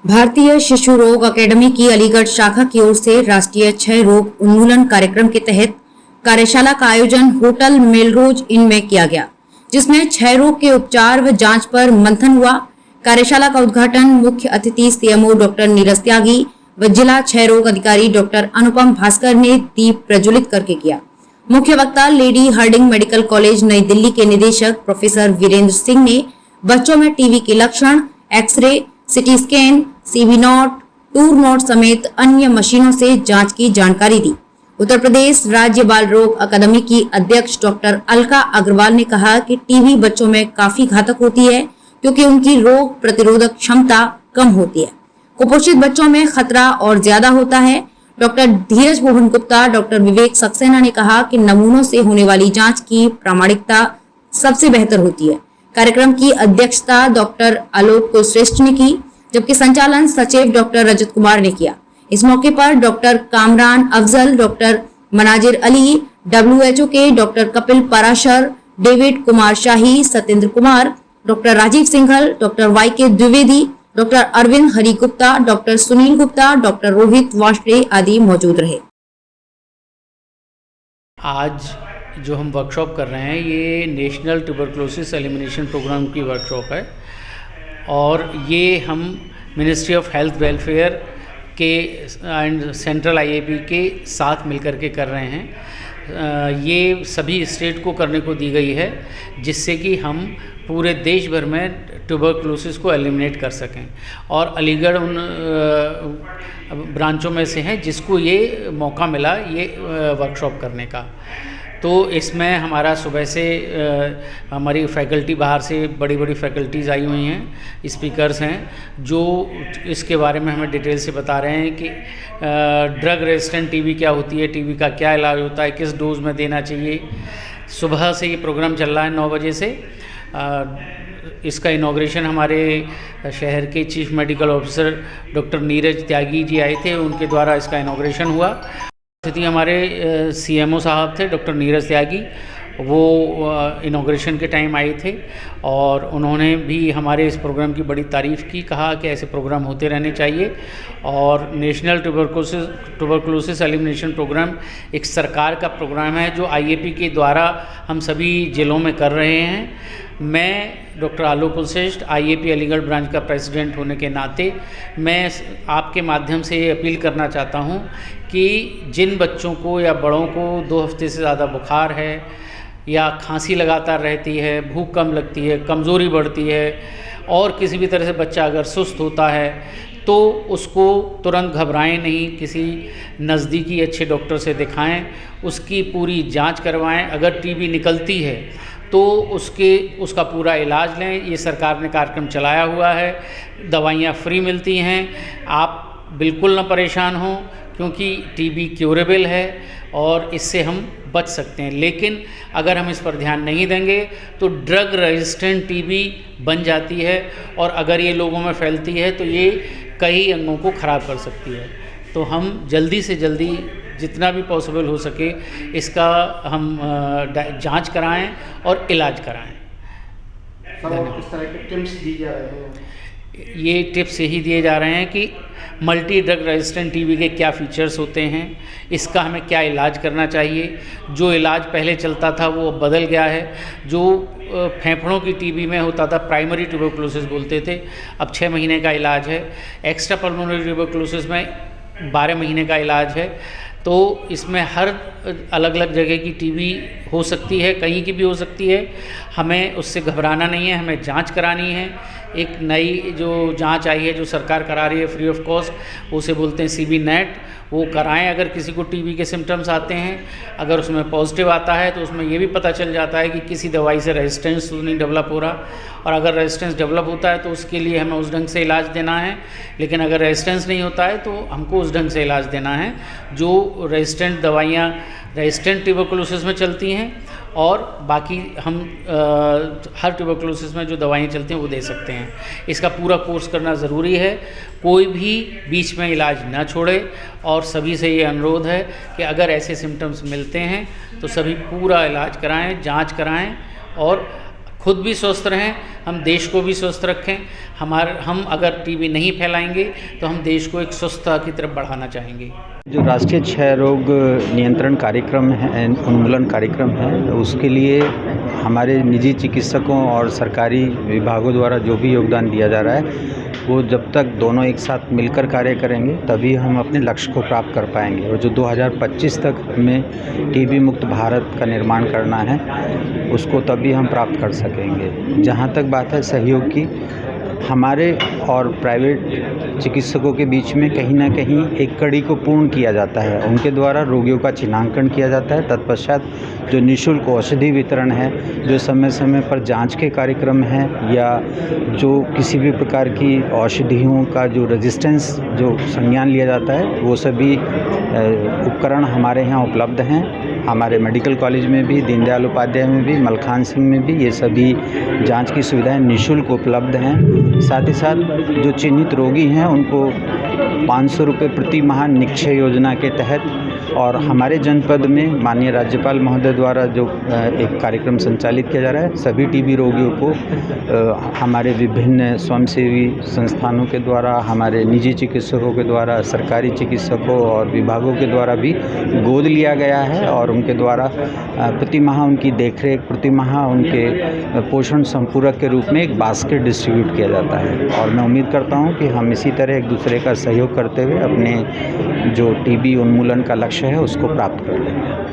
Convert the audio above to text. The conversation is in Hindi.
भारतीय शिशु रोग अकेडमी की अलीगढ़ शाखा की ओर से राष्ट्रीय क्षय रोग उन्मूलन कार्यक्रम के तहत कार्यशाला का आयोजन होटल मेलरोज इन में किया गया, जिसमें क्षय रोग के उपचार व जांच पर मंथन हुआ। कार्यशाला का उद्घाटन मुख्य अतिथि सीएमओ डॉक्टर नीरज त्यागी व जिला क्षय रोग अधिकारी डॉक्टर अनुपम भास्कर ने दीप प्रज्वलित करके किया। मुख्य वक्ता लेडी हार्डिंग मेडिकल कॉलेज नई दिल्ली के निदेशक प्रोफेसर वीरेंद्र सिंह ने बच्चों में टीबी के लक्षण, एक्सरे, सिटी स्कैन, सीबी नोट, टूर नोट समेत अन्य मशीनों से जांच की जानकारी दी। उत्तर प्रदेश राज्य बाल रोग अकादमी की अध्यक्ष डॉक्टर अलका अग्रवाल ने कहा कि टीबी बच्चों में काफी घातक होती है क्योंकि उनकी रोग प्रतिरोधक क्षमता कम होती है। कुपोषित बच्चों में खतरा और ज्यादा होता है। डॉक्टर धीरज मोहन गुप्ता, डॉक्टर विवेक सक्सेना ने कहा कि नमूनों से होने वाली जांच की प्रामाणिकता सबसे बेहतर होती है। कार्यक्रम की अध्यक्षता डॉक्टर आलोक कुलश्रेष्ठ ने की, जबकि संचालन सचिव डॉक्टर रजत कुमार ने किया। इस मौके पर doctor Kamran Afzal, doctor Manazir Ali, WHO के doctor Kapil Parashar, David Kumar Shahi, Satyendra Kumar, doctor Rajeev Singhal, doctor YK Dwivedi, doctor Arvind Hari Gupta, doctor Sunil Gupta, doctor Rohit Washre आदि मौजूद रहे। आज जो हम वर्कशॉप कर रहे हैं ये नेशनल ट्यूबरक्लोसिस एलिमिनेशन प्रोग्राम की वर्कशॉप है और ये हम मिनिस्ट्री ऑफ हेल्थ वेलफेयर के एंड सेंट्रल IAP के साथ मिलकर के कर रहे हैं। ये सभी स्टेट को करने को दी गई है जिससे कि हम पूरे देश भर में ट्यूबरक्लोसिस को एलिमिनेट कर सकें और अलीगढ़ उन ब्रांचों में से हैं जिसको ये मौका मिला ये वर्कशॉप करने का। तो इसमें हमारा सुबह से हमारी फैकल्टी बाहर से बड़ी बड़ी फैकल्टीज़ आई हुई हैं, स्पीकर्स हैं जो इसके बारे में हमें डिटेल से बता रहे हैं कि ड्रग रेजिस्टेंट टीबी क्या होती है, टीबी का क्या इलाज होता है, किस डोज में देना चाहिए। सुबह से ये प्रोग्राम चल रहा है 9 बजे से। इसका इनॉग्रेशन हमारे शहर के chief medical officer doctor Neeraj Tyagi ji आए थे, उनके द्वारा इसका इनॉग्रेशन हुआ। स्थिति हमारे CMO साहब थे डॉक्टर नीरज त्यागी, वो इनॉग्रेशन के टाइम आए थे और उन्होंने भी हमारे इस प्रोग्राम की बड़ी तारीफ़ की, कहा कि ऐसे प्रोग्राम होते रहने चाहिए। और नेशनल ट्यूबरक्लोसिस एलिमिनेशन प्रोग्राम एक सरकार का प्रोग्राम है जो IAP के द्वारा हम सभी ज़िलों में कर रहे हैं। मैं डॉक्टर आलोक कुलश्रेष्ठ IAP अलीगढ़ ब्रांच का प्रेसिडेंट होने के नाते मैं आपके माध्यम से ये अपील करना चाहता हूँ कि जिन बच्चों को या बड़ों को 2 हफ्ते से ज़्यादा बुखार है या खांसी लगातार रहती है, भूख कम लगती है, कमज़ोरी बढ़ती है और किसी भी तरह से बच्चा अगर सुस्त होता है तो उसको तुरंत घबराएं नहीं, किसी नज़दीकी अच्छे डॉक्टर से दिखाएं, उसकी पूरी जांच करवाएं। अगर टीबी निकलती है तो उसका पूरा इलाज लें। ये सरकार ने कार्यक्रम चलाया हुआ है, दवाइयाँ फ्री मिलती हैं। आप बिल्कुल ना परेशान हों क्योंकि टीबी क्यूरेबल है और इससे हम बच सकते हैं। लेकिन अगर हम इस पर ध्यान नहीं देंगे तो ड्रग रेजिस्टेंट टीबी बन जाती है और अगर ये लोगों में फैलती है तो ये कई अंगों को ख़राब कर सकती है। तो हम जल्दी से जल्दी जितना भी पॉसिबल हो सके इसका हम जांच कराएं और इलाज कराएं। किस तरह के टिप्स दिए जा रहे हैं? ये टिप्स यही दिए जा रहे हैं कि मल्टी ड्रग रेजिस्टेंट टीबी के क्या फीचर्स होते हैं, इसका हमें क्या इलाज करना चाहिए। जो इलाज पहले चलता था वो अब बदल गया है। जो फेफड़ों की टीबी में होता था प्राइमरी ट्यूबरक्लोसिस बोलते थे, अब 6 महीने का इलाज है। एक्स्ट्रा पल्मोनरी ट्यूबरक्लोसिस में 12 महीने का इलाज है। तो इसमें हर अलग अलग जगह की टीबी हो सकती है, कहीं की भी हो सकती है। हमें उससे घबराना नहीं है, हमें जांच करानी है। एक नई जो जांच आई है जो सरकार करा रही है फ्री ऑफ कॉस्ट, उसे बोलते हैं CB नेट, वो कराएं। अगर किसी को टीबी के सिम्टम्स आते हैं, अगर उसमें पॉजिटिव आता है तो उसमें ये भी पता चल जाता है कि किसी दवाई से रेजिस्टेंस तो नहीं डेवलप हो रहा, और अगर रेजिस्टेंस डेवलप होता है तो उसके लिए हमें उस ढंग से इलाज देना है। लेकिन अगर रेजिस्टेंस नहीं होता है तो हमको उस ढंग से इलाज देना है जो रेजिस्टेंट दवाइयाँ रेजिस्टेंट ट्यूबरक्लोसिस में चलती हैं और बाकी हम हर ट्यूबरक्लोसिस में जो दवाइयाँ चलती हैं वो दे सकते हैं। इसका पूरा कोर्स करना ज़रूरी है, कोई भी बीच में इलाज ना छोड़े। और सभी से ये अनुरोध है कि अगर ऐसे सिम्टम्स मिलते हैं तो सभी पूरा इलाज कराएं, जांच कराएं और खुद भी स्वस्थ रहें, हम देश को भी स्वस्थ रखें। हम अगर टीबी नहीं फैलाएंगे तो हम देश को एक स्वस्थता की तरफ बढ़ाना चाहेंगे। जो राष्ट्रीय क्षय रोग नियंत्रण कार्यक्रम है, उन्मूलन कार्यक्रम है, उसके लिए हमारे निजी चिकित्सकों और सरकारी विभागों द्वारा जो भी योगदान दिया जा रहा है, वो जब तक दोनों एक साथ मिलकर कार्य करेंगे तभी हम अपने लक्ष्य को प्राप्त कर पाएंगे। और जो 2025 तक हमें टीबी मुक्त भारत का निर्माण करना है, उसको तभी हम प्राप्त कर सकेंगे। जहाँ तक बात है सहयोग की, हमारे और प्राइवेट चिकित्सकों के बीच में कहीं ना कहीं एक कड़ी को पूर्ण किया जाता है। उनके द्वारा रोगियों का चिन्हांकन किया जाता है, तत्पश्चात जो निःशुल्क औषधि वितरण है, जो समय समय पर जांच के कार्यक्रम हैं, या जो किसी भी प्रकार की औषधियों का जो रेजिस्टेंस जो संज्ञान लिया जाता है, वो सभी उपकरण हमारे यहाँ उपलब्ध हैं। हमारे मेडिकल कॉलेज में भी, दीनदयाल उपाध्याय में भी, मलखान सिंह में भी ये सभी जांच की सुविधाएं निःशुल्क उपलब्ध हैं। साथ ही साथ जो चिन्हित रोगी हैं उनको 500 रुपये प्रति माह निक्षय योजना के तहत, और हमारे जनपद में माननीय राज्यपाल महोदय द्वारा जो एक कार्यक्रम संचालित किया जा रहा है, सभी टीबी रोगियों को हमारे विभिन्न स्वयंसेवी संस्थानों के द्वारा, हमारे निजी चिकित्सकों के द्वारा, सरकारी चिकित्सकों और विभागों के द्वारा भी गोद लिया गया है, और उनके द्वारा प्रति माह उनकी देखरेख, प्रति माह उनके पोषण संपूरक के रूप में एक बास्केट डिस्ट्रीब्यूट किया जाता है। और मैं उम्मीद करता हूं कि हम इसी तरह एक दूसरे का सहयोग करते हुए अपने जो टीबी उन्मूलन का लक्ष्य है उसको प्राप्त कर लेंगे।